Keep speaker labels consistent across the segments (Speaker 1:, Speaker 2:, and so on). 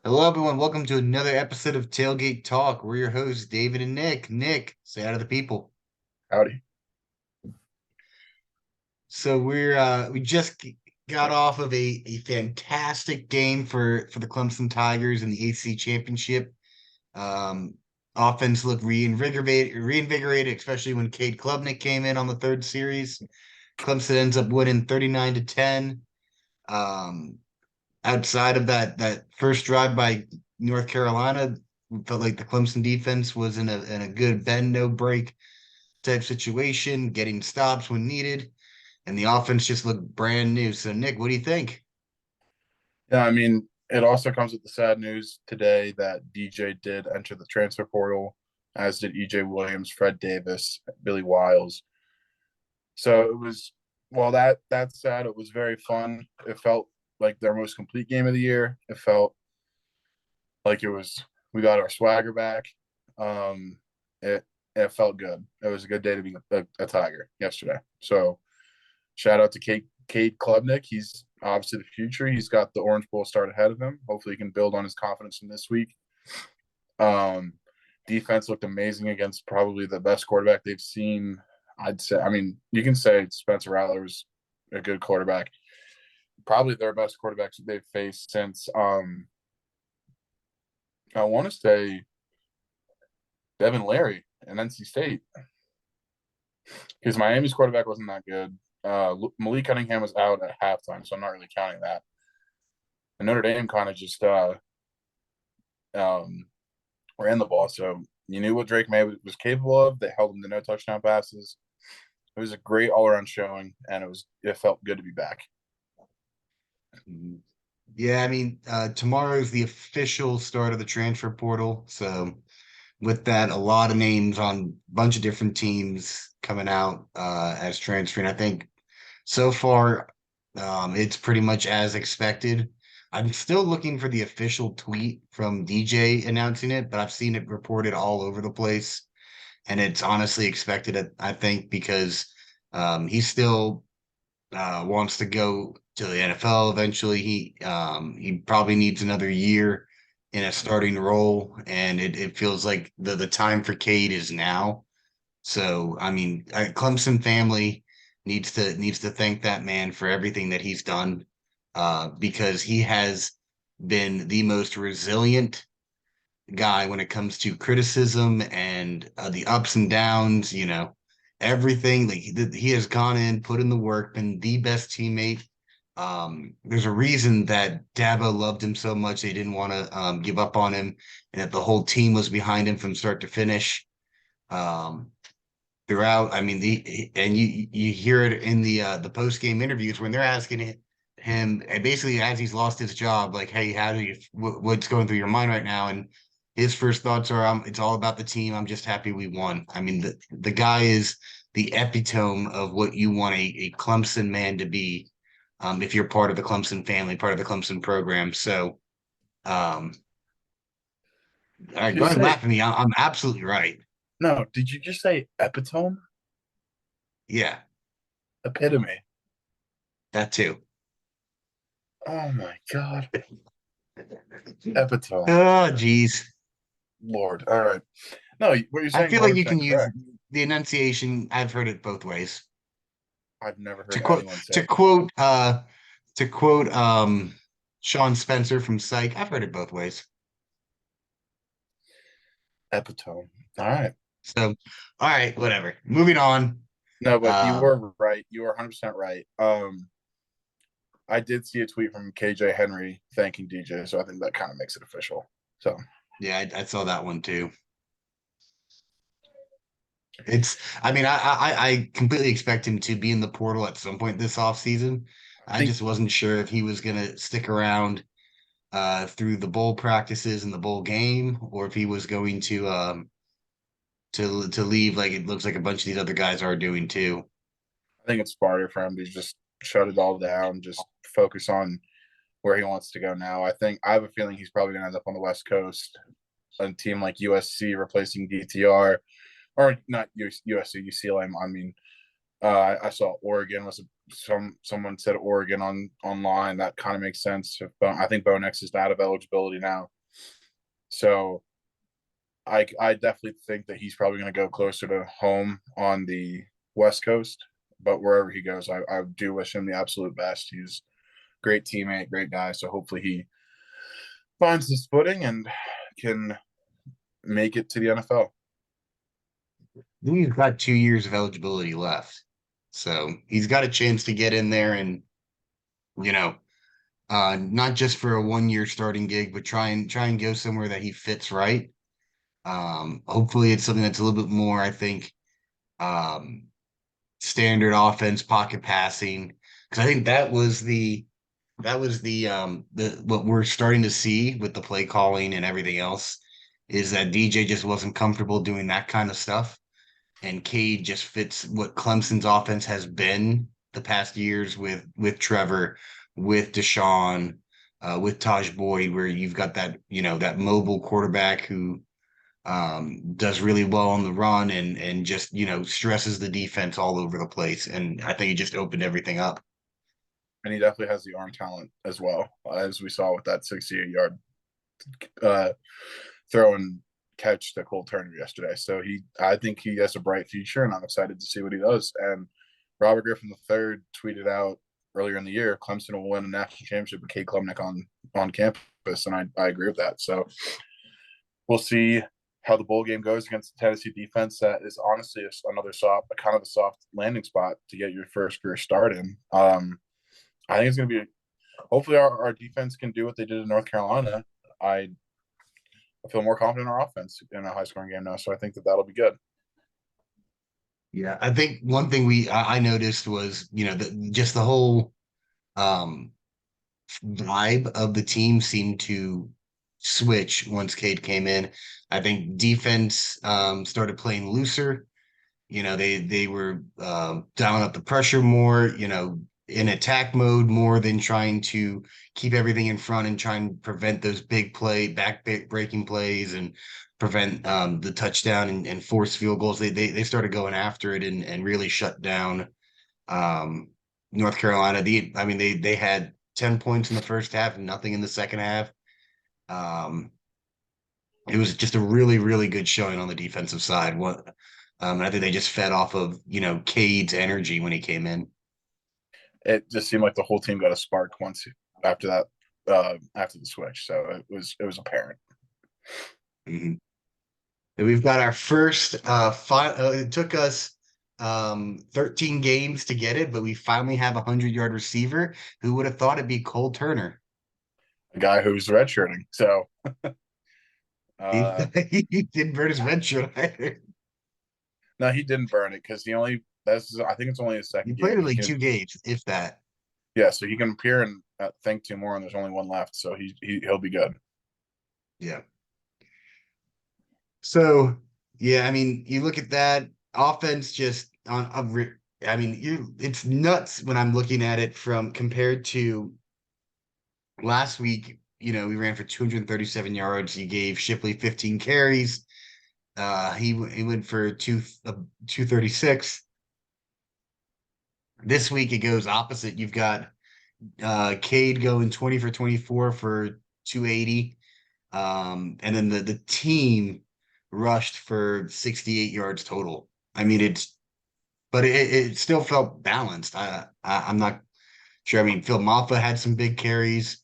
Speaker 1: Hello, everyone. Welcome to another episode of Tailgate Talk. We're your hosts, David and Nick. Nick, say hi to the people.
Speaker 2: Howdy.
Speaker 1: So we just got off of a fantastic game for the Clemson Tigers in the AC Championship. Um, Offense looked reinvigorated, especially when Cade Klubnik came in on the third series. Clemson ends up winning 39-10. Um, Outside of that first drive by North Carolina, felt like the Clemson defense was in a good bend no break type situation, getting stops when needed, and the offense just looked brand new. So Nick, what do you think?
Speaker 2: Yeah, I mean, it also comes with the sad news today that DJ did enter the transfer portal, as did EJ Williams, Fred Davis, Billy Wiles. So it was, well, that's sad. It was very fun. It felt like their most complete game of the year. It felt like we got our swagger back. Um, it it felt good. It was a good day to be a Tiger yesterday. So shout out to Cade Klubnik. He's obviously the future. He's got the Orange Bowl start ahead of him. Hopefully, he can build on his confidence from this week. Um, Defense looked amazing against probably the best quarterback they've seen. I'd say. I mean, you can say Spencer Rattler was a good quarterback. Probably their best quarterbacks they've faced since I want to say Devin Leary in NC State, because Miami's quarterback wasn't that good. Malik Cunningham was out at halftime, so I'm not really counting that. And Notre Dame kind of just um, ran the ball, so you knew what Drake May was capable of. They held him to no touchdown passes. It was a great all around showing, and it felt good to be back.
Speaker 1: Yeah, I mean, tomorrow is the official start of the transfer portal. So with that, a lot of names on a bunch of different teams coming out as transferring. I think so far, it's pretty much as expected. I'm still looking for the official tweet from DJ announcing it, but I've seen it reported all over the place, and it's honestly expected, I think, because he still wants to go to the NFL eventually. He probably needs another year in a starting role, and it feels like the time for Cade is now. So, I mean, Clemson family needs to thank that man for everything that he's done, because he has been the most resilient guy when it comes to criticism and the ups and downs. Everything. Like he has gone in, put in the work, been the best teammate. There's a reason that Dabo loved him so much; they didn't want to give up on him, and that the whole team was behind him from start to finish. Um, Throughout. I mean, and you hear it in the post game interviews when they're asking him, and basically as he's lost his job, like, hey, how do you what's going through your mind right now? And his first thoughts are, it's all about the team. I'm just happy we won. I mean, the guy is the epitome of what you want a Clemson man to be. If you're part of the Clemson family, part of the Clemson program. So, all right,
Speaker 2: Did
Speaker 1: go
Speaker 2: you
Speaker 1: ahead and
Speaker 2: say
Speaker 1: laugh at me. I'm absolutely right.
Speaker 2: no? Did you just say epitome?
Speaker 1: Yeah,
Speaker 2: Epitome.
Speaker 1: that too.
Speaker 2: Oh my god. Epitome.
Speaker 1: Oh, geez.
Speaker 2: Lord. All right. No, what you're
Speaker 1: I
Speaker 2: saying is
Speaker 1: feel like you
Speaker 2: 100%
Speaker 1: can use
Speaker 2: correct.
Speaker 1: the enunciation. I've heard it both ways.
Speaker 2: I've never
Speaker 1: To
Speaker 2: heard
Speaker 1: quote
Speaker 2: anyone say
Speaker 1: to quote to quote Sean Spencer from Psych, I've heard it both ways.
Speaker 2: epitome. All right.
Speaker 1: So, all right, whatever. Moving on.
Speaker 2: No, but you
Speaker 1: Um,
Speaker 2: were right. You were 100% right. I did see a tweet from KJ Henry thanking DJ, so I think that kind of makes it official. So
Speaker 1: yeah, I saw that one too. I mean, I completely expect him to be in the portal at some point this offseason.
Speaker 2: I
Speaker 1: I
Speaker 2: think
Speaker 1: just wasn't sure if he was gonna stick around through the bowl practices and the bowl game, or if he was going to leave like it looks like a bunch of these other guys are doing too.
Speaker 2: I think it's smarter for him to just shut it all down, just focus on where he wants to go now. I have a feeling he's probably going to end up on the West Coast, a team like USC replacing DTR, or not USC, UCLA. I mean, I saw Oregon was someone said Oregon online. That kind of makes sense. I think Bo Nix is out of eligibility now. So I definitely think that he's probably going to go closer to home on the West Coast, but wherever he goes, I do wish him the absolute best. He's a great teammate, great guy. So hopefully he finds his footing and can make it to the NFL.
Speaker 1: Then he's got 2 years of eligibility left. So he's got a chance to get in there and, you know, not just for a 1 year starting gig, but try and go somewhere that he fits right. Hopefully it's something that's a little bit more, I think, um, standard offense, pocket passing. Because I think that was the what we're starting to see with the play calling and everything else is that DJ just wasn't comfortable doing that kind of stuff. And Cade just fits what Clemson's offense has been the past years with Trevor, with Deshaun, with Taj Boyd, where you've got that, that mobile quarterback who does really well on the run and just, stresses the defense all over the place. And I think he just opened everything up.
Speaker 2: And he definitely has the arm talent as well, as we saw with that 68-yard uh, throw and catch to Cole Turner yesterday. So I think he has a bright future, and I'm excited to see what he does. And Robert Griffin III tweeted out earlier in the year, Clemson will win a national championship with Cade Klubnik on campus, and I agree with that. So we'll see how the bowl game goes against the Tennessee defense. That is honestly another kind of a soft landing spot to get your first career start in. I think it's going to be. Hopefully, our defense can do what they did in North Carolina. I feel more confident in our offense in a high scoring game now, so I think that that'll be good.
Speaker 1: Yeah, I think one thing I noticed was, just the whole um vibe of the team seemed to switch once Cade came in. I think defense started playing looser. They were dialing up the pressure more, in attack mode more than trying to keep everything in front and try and prevent those breaking plays and prevent the touchdown and force field goals. They started going after it and really shut down um, North Carolina. I mean, they had 10 points in the first half, nothing in the second half. Um, it was just a really, really good showing on the defensive side. I think they just fed off of, Cade's energy when he came in.
Speaker 2: It just seemed like the whole team got a spark once after that, after the switch. So it was apparent.
Speaker 1: Mhm. And we've got our first it took us 13 games to get it, but we finally have a 100-yard receiver. Who would have thought it'd be Cole Turner?
Speaker 2: A guy who's redshirting. So
Speaker 1: He,
Speaker 2: uh,
Speaker 1: he didn't burn his red shirt either.
Speaker 2: no, he didn't burn it because I think it's only his
Speaker 1: He
Speaker 2: second
Speaker 1: played
Speaker 2: game.
Speaker 1: in
Speaker 2: He
Speaker 1: like
Speaker 2: can
Speaker 1: 2 games, if that.
Speaker 2: Yeah, so he can appear and think two more, and there's only one left, so he'll be good.
Speaker 1: Yeah. So, yeah, I mean, you look at that offense just I mean, it's nuts when I'm looking at it from compared to last week. We ran for 237 yards. He gave Shipley 15 carries. He went for 236. This week it goes opposite. You've got Cade going 20 for 24 for 280. And then the team rushed for 68 yards total. I mean, but it still felt balanced. I'm not sure. I mean, Phil Maffa had some big carries.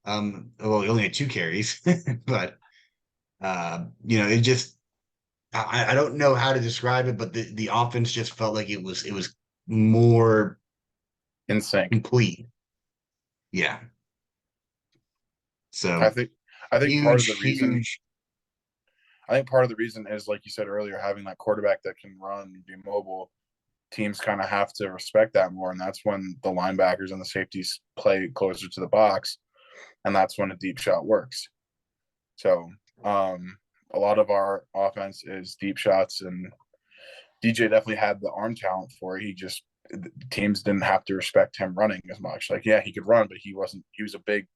Speaker 1: Well, he only had 2 carries, but it just I don't know how to describe it, but the offense just felt like it was more
Speaker 2: In sync.
Speaker 1: complete. Yeah.
Speaker 2: I
Speaker 1: So
Speaker 2: think I think part of the
Speaker 1: huge,
Speaker 2: reason
Speaker 1: huge.
Speaker 2: I think part of the reason is, like you said earlier, having that quarterback that can run and be mobile. Teams kind of have to respect that more, and that's when the linebackers and the safeties play closer to the box, and that's when a deep shot works. So a lot of our offense is deep shots, and DJ definitely had the arm talent for it. Teams didn't have to respect him running as much. Like, yeah, he could run, but he wasn't. He was a big.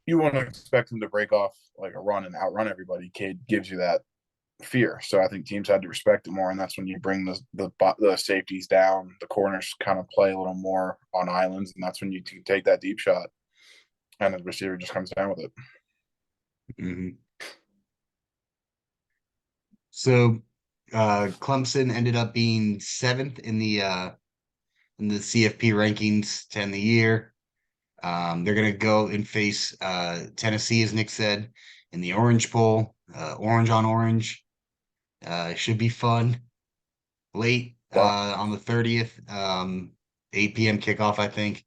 Speaker 2: You wouldn't expect him to break off like a run and outrun everybody. Cade gives you that fear. So I think teams had to respect it more, and that's when you bring the safeties down, the corners kind of play a little more on islands, and that's when you take that deep shot, and the receiver just comes down with it.
Speaker 1: Mhm. So Clemson ended up being seventh in the CFP rankings to end the year. They're gonna go and face Tennessee, as Nick said, in the Orange Bowl. Orange on orange. Should be fun. Late
Speaker 2: Wow.
Speaker 1: on the 30th, 8 p.m. kickoff, I think.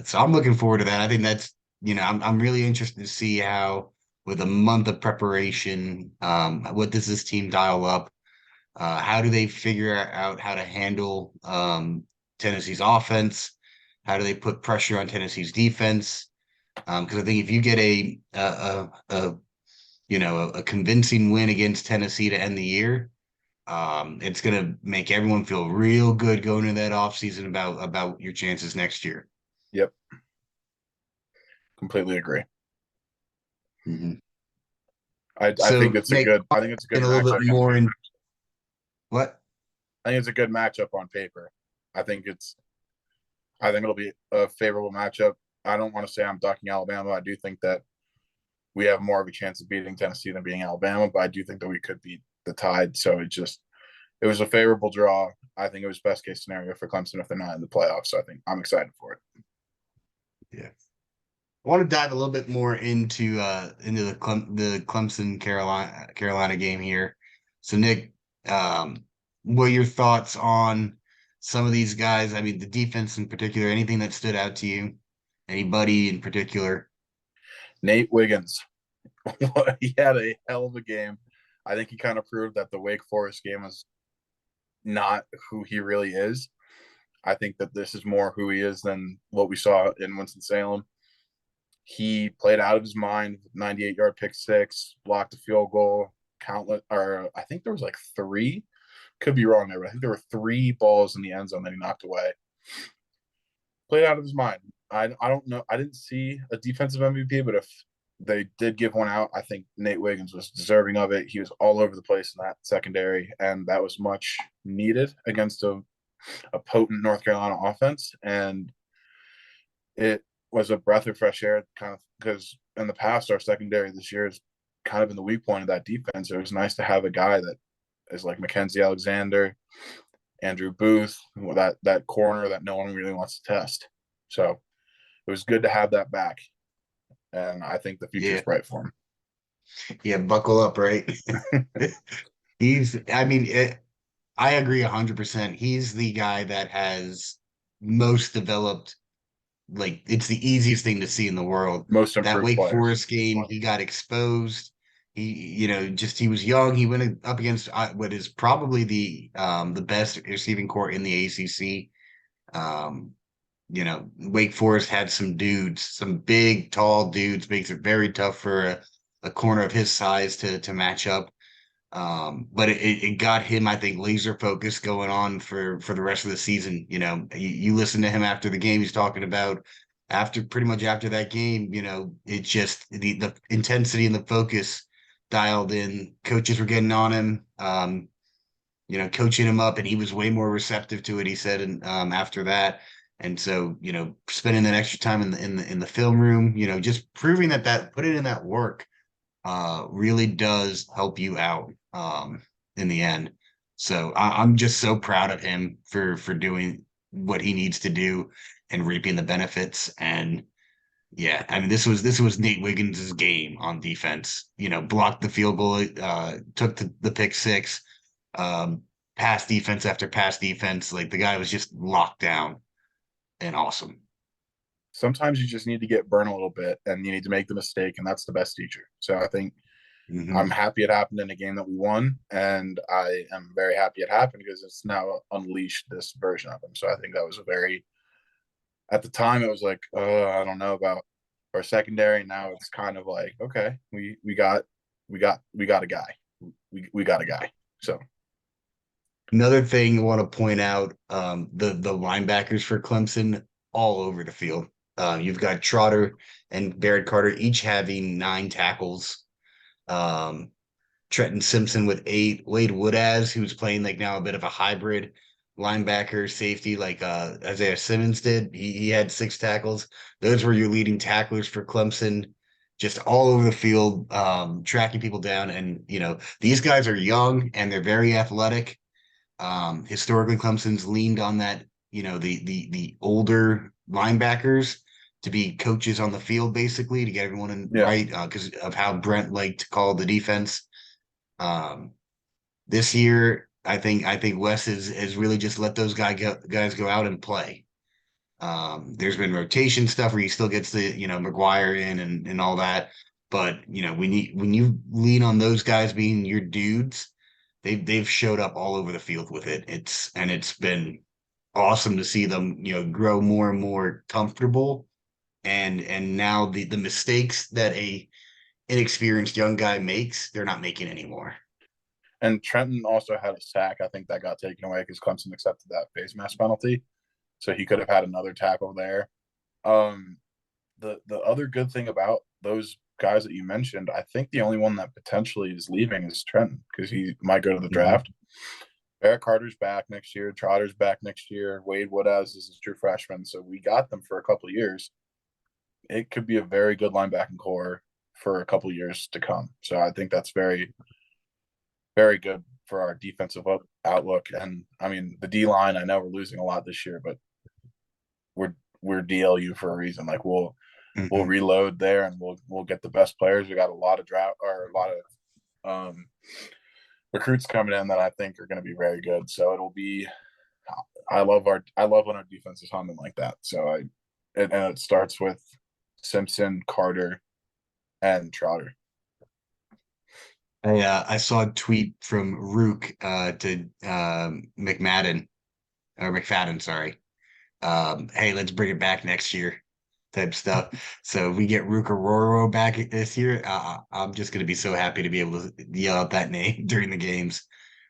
Speaker 1: So I'm looking forward to that. I think that's, I'm really interested to see how, with a month of preparation, what does this team dial up? How do they figure out how to handle Tennessee's offense? How do they put pressure on Tennessee's defense? Because I think if you get a convincing win against Tennessee to end the year, it's gonna make everyone feel real good going into that offseason about your chances next year.
Speaker 2: Yep. Completely agree.
Speaker 1: Mhm.
Speaker 2: I think
Speaker 1: So
Speaker 2: it's a
Speaker 1: Nick,
Speaker 2: good. I think it's a
Speaker 1: in
Speaker 2: good
Speaker 1: a little
Speaker 2: matchup.
Speaker 1: bit more in what?
Speaker 2: I think it's a good matchup on paper. I think it's. I think it'll be a favorable matchup. I don't want to say I'm ducking Alabama. I do think that we have more of a chance of beating Tennessee than beating Alabama, but I do think that we could beat the Tide. So it was a favorable draw. I think it was best case scenario for Clemson if they're not in the playoffs. So I think I'm excited for it.
Speaker 1: Yeah. I want to dive a little bit more into the Clemson Carolina game here. So Nick, what are your thoughts on some of these guys? I mean, the defense in particular, anything that stood out to you? Anybody in particular?
Speaker 2: Nate Wiggins, he had a hell of a game. I think he kind of proved that the Wake Forest game is not who he really is. I think that this is more who he is than what we saw in Winston-Salem. He played out of his mind, 98-yard pick six, blocked a field goal, countless, or I think there was like three. Could be wrong there, but I think there were three balls in the end zone that he knocked away. Played out of his mind. I don't know. I didn't see a defensive MVP, but if they did give one out, I think Nate Wiggins was deserving of it. He was all over the place in that secondary, and that was much needed against a potent North Carolina offense. And it was a breath of fresh air, kind of because in the past, our secondary this year has kind of been the weak point of that defense. It was nice to have a guy that is like Mackenzie Alexander, Andrew Booth, that corner that no one really wants to test. So it was good to have that back, and I think the future is
Speaker 1: Yeah,
Speaker 2: bright for him.
Speaker 1: yeah, buckle up, right? I mean, I agree 100%. He's the guy that has most developed. Like, it's the easiest thing to see in the world.
Speaker 2: Most
Speaker 1: That
Speaker 2: improved
Speaker 1: Wake
Speaker 2: player.
Speaker 1: Forest game, he got exposed. Just he was young. He went up against what is probably the best receiving core in the ACC. Um, Wake Forest had some dudes, some big, tall dudes, makes it very tough for a corner of his size to match up. But it got him, I think, laser focus going on for the rest of the season. You listen to him after the game, he's talking about pretty much after that game, it just the intensity and the focus dialed in. Coaches were getting on him, coaching him up, and he was way more receptive to it, he said, and after that. And so, spending that extra time in the film room, just proving that put it in that work really does help you out in the end. So I'm just so proud of him for doing what he needs to do and reaping the benefits. And yeah, I mean this was Nate Wiggins' game on defense. Blocked the field goal, took the pick six, pass defense after pass defense. Like the guy was just locked down and awesome.
Speaker 2: Sometimes you just need to get burned a little bit, and you need to make the mistake, and that's the best teacher. So I think I'm
Speaker 1: Hmm.
Speaker 2: happy it happened in a game that we won, and I am very happy it happened because it's now unleashed this version of him. So I think that was a very, at the time, it was like, I don't know about our secondary. Now it's kind of like, okay, we got a guy, we got a guy. So
Speaker 1: Another thing I want to point out, the linebackers for Clemson all over the field. You've got Trotter and Barrett Carter each having 9 tackles. Um, Trenton Simpson with 8. Wade Woodaz, who's playing like now a bit of a hybrid linebacker safety like Isaiah Simmons did. He had 6 tackles. Those were your leading tacklers for Clemson. just all over the field, tracking people down. And, these guys are young and they're very athletic. Historically, Clemson's leaned on that, the older linebackers to be coaches on the field, basically, to get everyone in
Speaker 2: Yeah.
Speaker 1: right, because of how Brent liked to call the defense. Um, this year, I think Wes has really just let those guys go out and play. There's been rotation stuff where he still gets the, McGuire in and all that. But, when you lean on those guys being your dudes, they've showed up all over the field with it. It's been awesome to see them, grow more and more comfortable. And now the mistakes that a inexperienced young guy makes, they're not making anymore.
Speaker 2: And Trenton also had a sack. I think that got taken away because Clemson accepted that face mask penalty. So he could have had another tackle there. Um, the other good thing about those guys that you mentioned, I think the only one that potentially is leaving is Trenton because he might go to the
Speaker 1: Mhm.
Speaker 2: draft. Barrett Carter's back next year. Trotter's back next year. Wade Woodhouse is a true freshman. So we got them for a couple of years. It could be a very good linebacking core for a couple of years to come. So I think that's very, very good for our defensive outlook. And I mean, the D line, I know we're losing a lot this year, but we're DLU for a reason. Like we'll
Speaker 1: Mhm.
Speaker 2: reload there and we'll get the best players. We got a lot of draft or a lot of recruits coming in that I think are going to be very good. So it'll be. I love when our defense is humming like that. So and it starts with Simpson, Carter, and Trotter.
Speaker 1: I saw a tweet from Rook to McMadden or McFadden, sorry. Hey, let's bring it back next year, type stuff. So if we get Rook Roro back this year, I'm just gonna be so happy to be able to yell out that name during the games.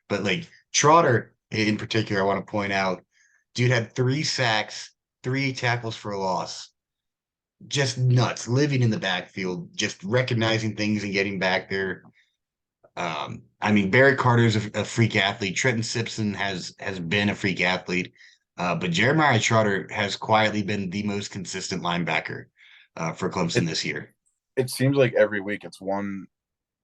Speaker 1: But like Trotter in particular, I want to point out, dude had 3 sacks, 3 tackles for a loss. Just nuts, living in the backfield, just recognizing things and getting back there. I mean, Barrett Carter's a freak athlete. Trenton Simpson has been a freak athlete, but Jeremiah Trotter has quietly been the most consistent linebacker for Clemson
Speaker 2: It
Speaker 1: this year.
Speaker 2: it seems like every week it's one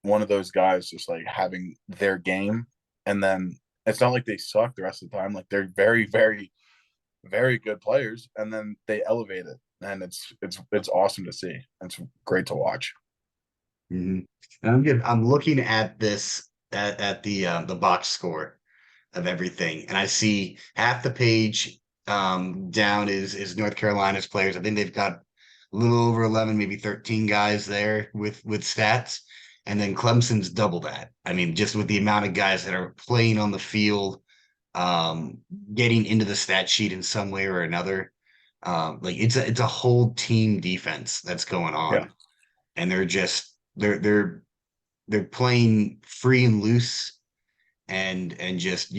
Speaker 2: of those guys just like having their game, and then it's not like they suck the rest of the time. Like they're very, very, very good players, and then they elevate it, and it's awesome to see. It's great to watch.
Speaker 1: Mhm. And I'm looking at this at the box score of everything, and I see half the page down is North Carolina's players. I think they've got a little over 11, maybe 13 guys there with stats, and then Clemson's double that. I mean, just with the amount of guys that are playing on the field, um, getting into the stat sheet in some way or another. Like it's a whole team defense that's going
Speaker 2: Yeah,
Speaker 1: on, and they're playing free and loose and just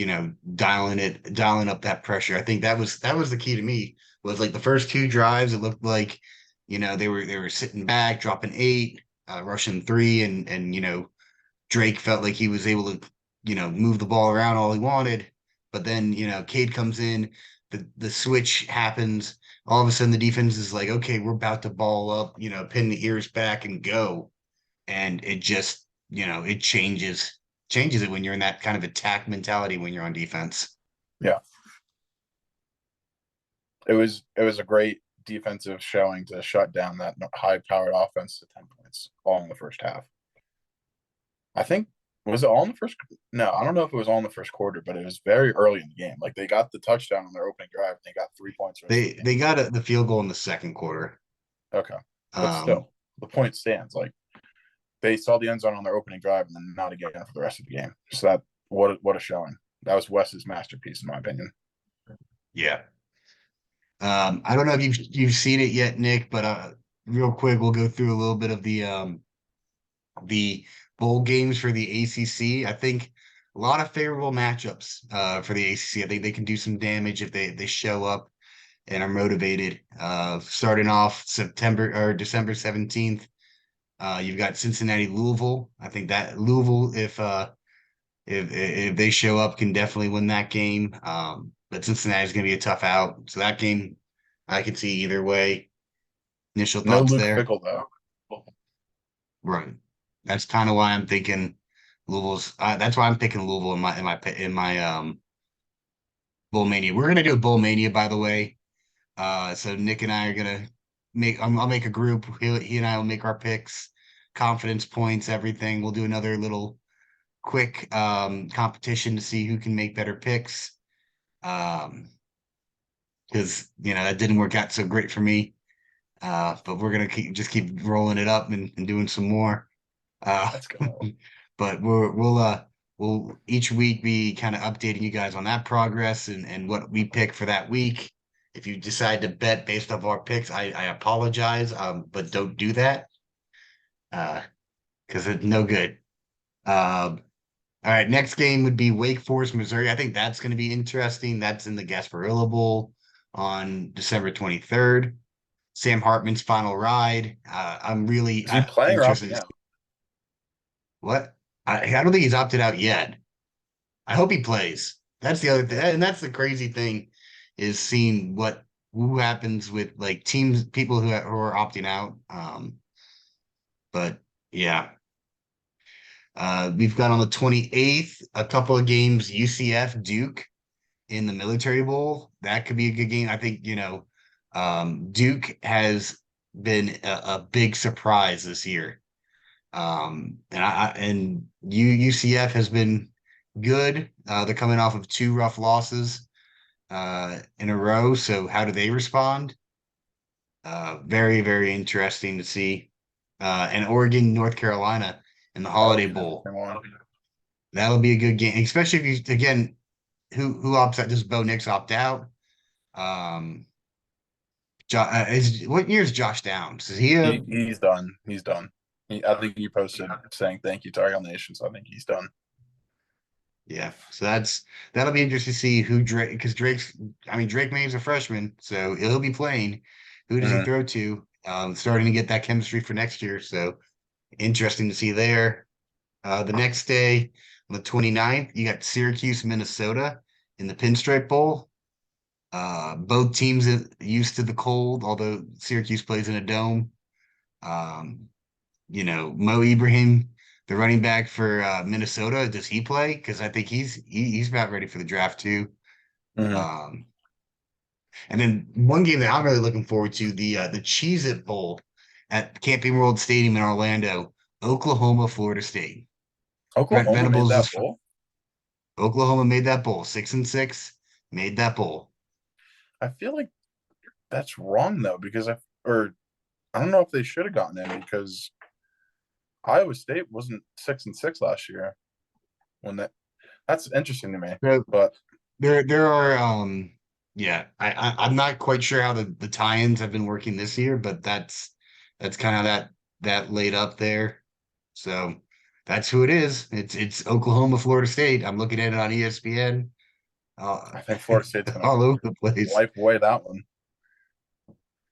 Speaker 1: dialing up that pressure. I think that was the key to me was like the first 2 drives. It looked like they were sitting back, dropping 8, rushing 3, and Drake felt like he was able to move the ball around all he wanted. But then Cade comes in, the switch happens. All of a sudden the defense is like, okay, we're about to ball up, pin the ears back and go, and it just it changes it when you're in that kind of attack mentality when you're on defense.
Speaker 2: yeah. It was a great defensive showing to shut down that high powered offense to 10 points all in the first half. I think was it all in the first? No, I don't know if it was all in the first quarter, but it was very early in the game. Like they got the touchdown on their opening drive, and they got 3 points the rest of
Speaker 1: they
Speaker 2: the
Speaker 1: they
Speaker 2: game.
Speaker 1: got the field goal in the second quarter.
Speaker 2: Okay, but
Speaker 1: um
Speaker 2: still, the point stands. Like they saw the end zone on their opening drive, and then not again for the rest of the game. So that what a showing. That was Wes's masterpiece, in my opinion.
Speaker 1: yeah. I don't know if you've seen it yet, Nick, but real quick we'll go through a little bit of the bowl games for the ACC. I think a lot of favorable matchups for the ACC. I think they can do some damage if they show up and are motivated. Starting off September or December 17th, you've got Cincinnati, Louisville. I think that Louisville, if they show up, can definitely win that game. But Cincinnati's going to be a tough out. So that game, I could see either way. Initial
Speaker 2: No
Speaker 1: thoughts
Speaker 2: Luke
Speaker 1: there.
Speaker 2: Fickle though.
Speaker 1: Right. That's kind of why I'm thinking Louisville's. That's why I'm picking Louisville in my Bowl Mania. We're gonna do a Bowl Mania, by the way. So Nick and I are gonna I'll make a group. He and I will make our picks, confidence points, everything. We'll do another little quick competition to see who can make better picks. Um, because that didn't work out so great for me. But we're gonna keep rolling it up and doing some more. Uh,
Speaker 2: Let's go.
Speaker 1: but we'll each week be kind of updating you guys on that progress and what we pick for that week. If you decide to bet based off our picks, I apologize, but don't do that because it's no good. All right, next game would be Wake Forest, Missouri. I think that's going to be interesting. That's in the Gasparilla Bowl on December 23rd. Sam Hartman's final ride. I'm really
Speaker 2: Is he playing or
Speaker 1: interested
Speaker 2: opting
Speaker 1: to see
Speaker 2: out?
Speaker 1: what. I don't think he's opted out yet. I hope he plays. That's the other thing, and that's the crazy thing is seeing who happens with like teams, people who are opting out. But yeah, we've got on the 28th a couple of games. UCF Duke in the Military Bowl. That could be a good game. I think Duke has been a big surprise this year. And UCF has been good. They're coming off of two rough losses in a row. So how do they respond? Very, very interesting to see. And Oregon, North Carolina in the
Speaker 2: That'll
Speaker 1: Holiday
Speaker 2: be an
Speaker 1: Bowl.
Speaker 2: interesting one.
Speaker 1: That'll be a good game, especially if you again, who opts out? Does Bo Nix opt out? Um, what year is Josh Downs? Is he a
Speaker 2: He's done. He's done. I think he posted saying thank you to our nation, so I think he's done.
Speaker 1: Yeah, so that'll be interesting to see who Drake because Drake May's a freshman, so he'll be playing. Who does he
Speaker 2: Hmm.
Speaker 1: throw to? Starting to get that chemistry for next year, so interesting to see there. The next day, on the 29th, you got Syracuse, Minnesota in the Pinstripe Bowl. Both teams are used to the cold, although Syracuse plays in a dome. Um, Mo Ibrahim, the running back for Minnesota, does he play? Because I think he's about ready for the draft too.
Speaker 2: Hmm.
Speaker 1: Um, and then one game that I'm really looking forward to the Cheez It Bowl at Camping World Stadium in Orlando, Oklahoma, Florida State. Brent
Speaker 2: Oklahoma made
Speaker 1: Venables is
Speaker 2: that
Speaker 1: from
Speaker 2: bowl.
Speaker 1: Oklahoma, made that bowl 6-6, made that bowl.
Speaker 2: I feel like that's wrong though, because I don't know if they should have gotten in because Iowa State wasn't 6-6 last year. When that's interesting to me.
Speaker 1: So
Speaker 2: But
Speaker 1: there are yeah, I'm not quite sure how the tie-ins have been working this year, but that's kind of that laid up there. So that's who it is. It's Oklahoma, Florida State. I'm looking at it on ESPN, uh,
Speaker 2: I think Florida State's gonna
Speaker 1: all over the place.
Speaker 2: wipe away that one.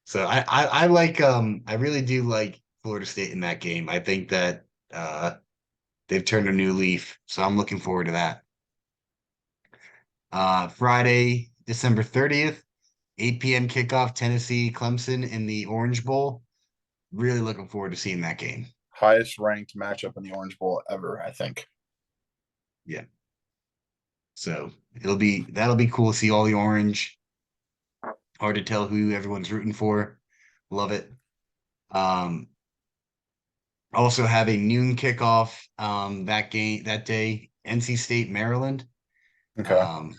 Speaker 1: So I really do like Florida State in that game. I think that they've turned a new leaf. So I'm looking forward to that. Friday, December 30th, 8 p.m. kickoff, Tennessee, Clemson in the Orange Bowl. Really looking forward to seeing that game.
Speaker 2: Highest ranked matchup in the Orange Bowl ever, I think.
Speaker 1: Yeah. So that'll be cool to see all the orange. Hard to tell who everyone's rooting for. Love it. Um, Also have a noon kickoff that day, NC State, Maryland.
Speaker 2: Okay.
Speaker 1: Um,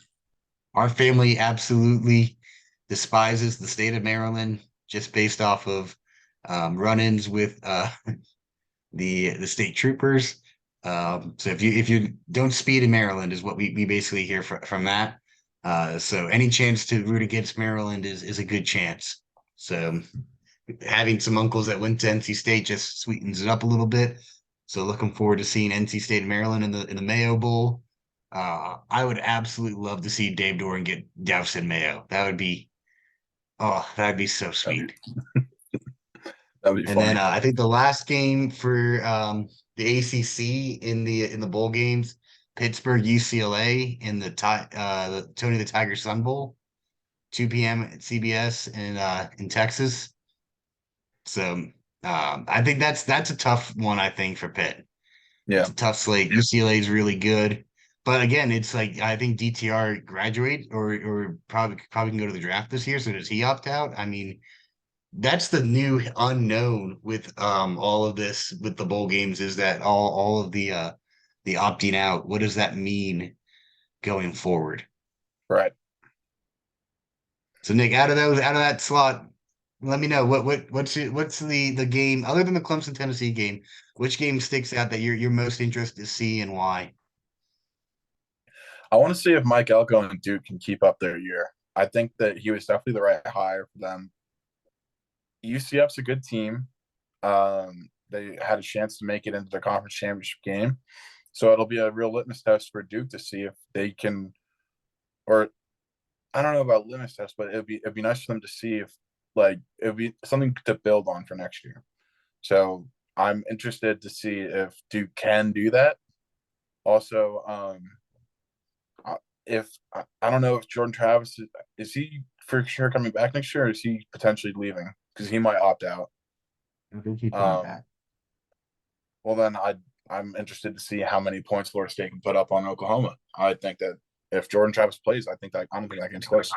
Speaker 1: our family absolutely despises the state of Maryland just based off of run-ins with the state troopers. So if you don't speed in Maryland is what we basically hear from that. So any chance to root against Maryland is a good chance. So having some uncles that went to NC State just sweetens it up a little bit. So looking forward to seeing NC State and Maryland in the Mayo Bowl. I would absolutely love to see Dave Doran get doused in mayo. That'd be so
Speaker 2: That'd
Speaker 1: sweet.
Speaker 2: be that'd be
Speaker 1: And then
Speaker 2: funny.
Speaker 1: I think the last game for the ACC in the bowl games, Pittsburgh UCLA in the Tony the Tiger Sun Bowl, 2 p.m. at CBS in Texas. So I think that's a tough one, I think, for Pitt.
Speaker 2: Yeah,
Speaker 1: It's a tough slate. UCLA is really good. But again, it's like I think DTR graduate or probably can go to the draft this year. So does he opt out? I mean, that's the new unknown with all of this with the bowl games is that all of the opting out, what does that mean going forward?
Speaker 2: right.
Speaker 1: So Nick, out of that slot, let me know what's the game other than the Clemson Tennessee game, which game sticks out that you're most interested to see and why?
Speaker 2: I want to see if Mike Elko and Duke can keep up their year. I think that he was definitely the right hire for them. UCF's a good team. They had a chance to make it into the conference championship game, so it'll be a real litmus test for Duke to see if they can, or I don't know about litmus test, but it'd be nice for them to see if like it'd be something to build on for next year. So I'm interested to see if Duke can do that. Also, if I don't know if Jordan Travis is he for sure coming back next year, or is he potentially leaving because he might opt out.
Speaker 1: I think he's coming
Speaker 2: Um,
Speaker 1: back.
Speaker 2: well then I'm interested to see how many points Florida State can put up on Oklahoma. I think that if Jordan Travis plays, I don't think that game's close.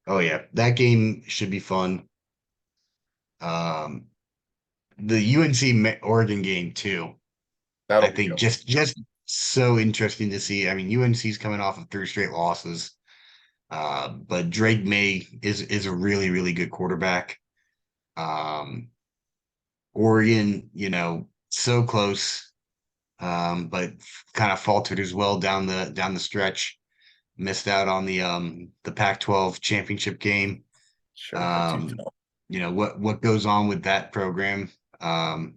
Speaker 1: Oh yeah, that game should be fun. Um, the UNC Oregon game too. I
Speaker 2: That'll be
Speaker 1: think
Speaker 2: good.
Speaker 1: just so interesting to see. I mean, UNC's coming off of three straight losses, but Drake May is a really good quarterback. Um, Oregon, so close, but kind of faltered as well down the stretch. Missed out on the Pac-12 championship game.
Speaker 2: Should have picked you.
Speaker 1: Um, what goes on with that program? Um,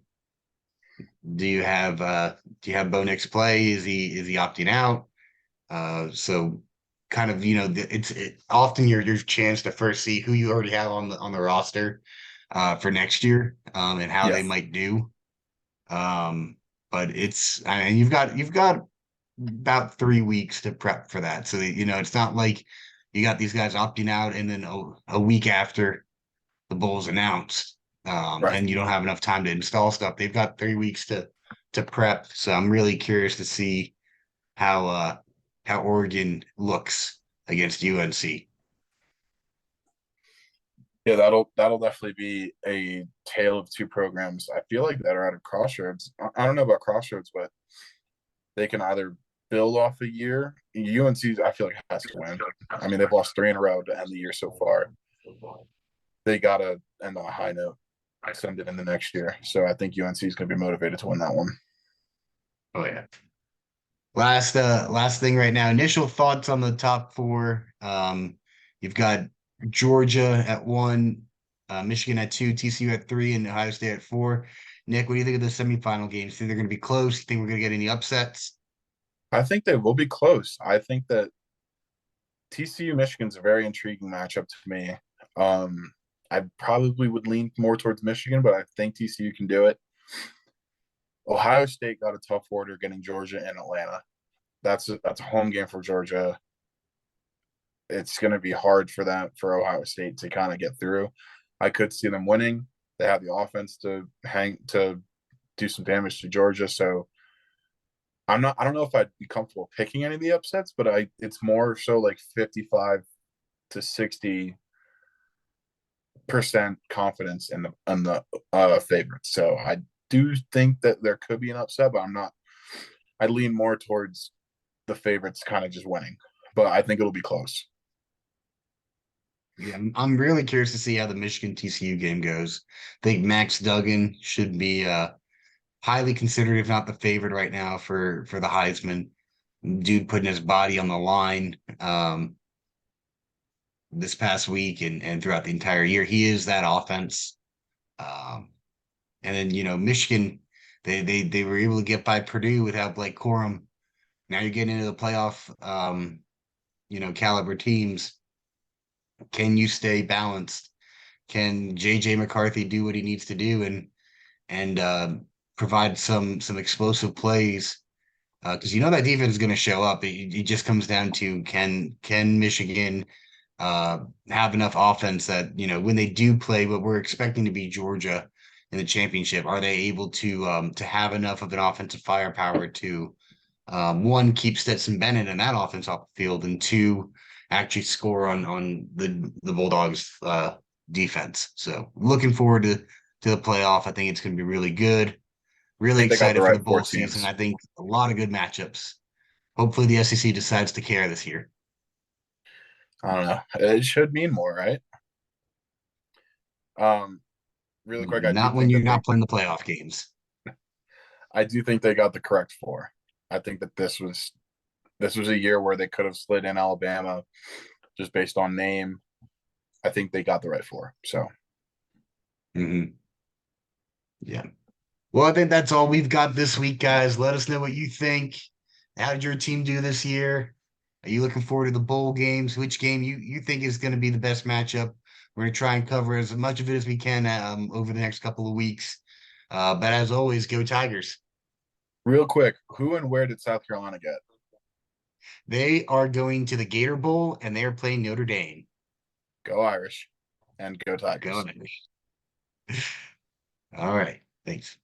Speaker 1: do you have Bo Nix play? Is he opting out? So kind of often your chance to first see who you already have on the roster for next year and how
Speaker 2: Yeah,
Speaker 1: they might do. Um, but and you've got about 3 weeks to prep for that. So it's not like you got these guys opting out and then a week after the bowl's announced,
Speaker 2: right.
Speaker 1: and you don't have enough time to install stuff. They've got 3 weeks to prep. So I'm really curious to see how uh how Oregon looks against UNC.
Speaker 2: Yeah, that'll definitely be a tale of two programs. I feel like that are at a crossroads. I don't know about crossroads, but they can either build off a year. UNC, I feel like has to win. I mean, they've lost three in a row to end the year so far. They gotta end on a high note, send it in the next year. So I think UNC is going to be motivated to win that one.
Speaker 1: Oh yeah. Last thing right now. Initial thoughts on the top four. You've got Georgia at one, Michigan at two, TCU at three, and Ohio State at four. Nick, what do you think of the semifinal games? Think they're going to be close? You think we're going to get any upsets?
Speaker 2: I think they will be close. I think that TCU Michigan's a very intriguing matchup to me. I probably would lean more towards Michigan, but I think TCU can do it. Ohio State got a tough order getting Georgia and Atlanta. That's a home game for Georgia. It's going to be hard for Ohio State to kind of get through. I could see them winning. They have the offense to do some damage to Georgia. So I don't know if I'd be comfortable picking any of the upsets, but it's more so like 55 to 60% confidence in the favorites. So I do think that there could be an upset, but I lean more towards the favorites kind of just winning. But I think it'll be close.
Speaker 1: Yeah, I'm really curious to see how the Michigan TCU game goes. I think Max Duggan should be highly considered, if not the favorite right now for the Heisman. Dude putting his body on the line this past week and throughout the entire year. He is that offense. Um, and then Michigan, they were able to get by Purdue without Blake Corum. Now you're getting into the playoff, caliber teams. Can you stay balanced? Can JJ McCarthy do what he needs to do and provide some explosive plays? Because that defense is going to show up. It just comes down to can Michigan have enough offense that, when they do play what we're expecting to be Georgia in the championship, are they able to have enough of an offensive firepower to one, keep Stetson Bennett and that offense off the field, and two, actually score on the Bulldogs defense. So looking forward to the playoff. I think it's going to be really good.
Speaker 2: I
Speaker 1: Really
Speaker 2: think they got the
Speaker 1: excited for
Speaker 2: right
Speaker 1: the
Speaker 2: four
Speaker 1: bowl season.
Speaker 2: teams.
Speaker 1: I think a lot of good matchups. Hopefully the SEC decides to care this year.
Speaker 2: I don't know. It should mean more, right? Um, Really quick,
Speaker 1: Not when you're not playing the playoff games.
Speaker 2: I do think they got the correct four. I think that this was a year where they could have slid in Alabama just based on name. I think they got the right four. So
Speaker 1: Hmm. Yeah. Well, I think that's all we've got this week, guys. Let us know what you think. How did your team do this year? Are you looking forward to the bowl games? Which game you think is going to be the best matchup? We're going to try and cover as much of it as we can over the next couple of weeks. But as always, go Tigers.
Speaker 2: real quick, who and where did South Carolina get?
Speaker 1: They are going to the Gator Bowl and they are playing Notre Dame.
Speaker 2: Go Irish and go
Speaker 1: Go
Speaker 2: Tigers.
Speaker 1: Tigers. All right. Thanks.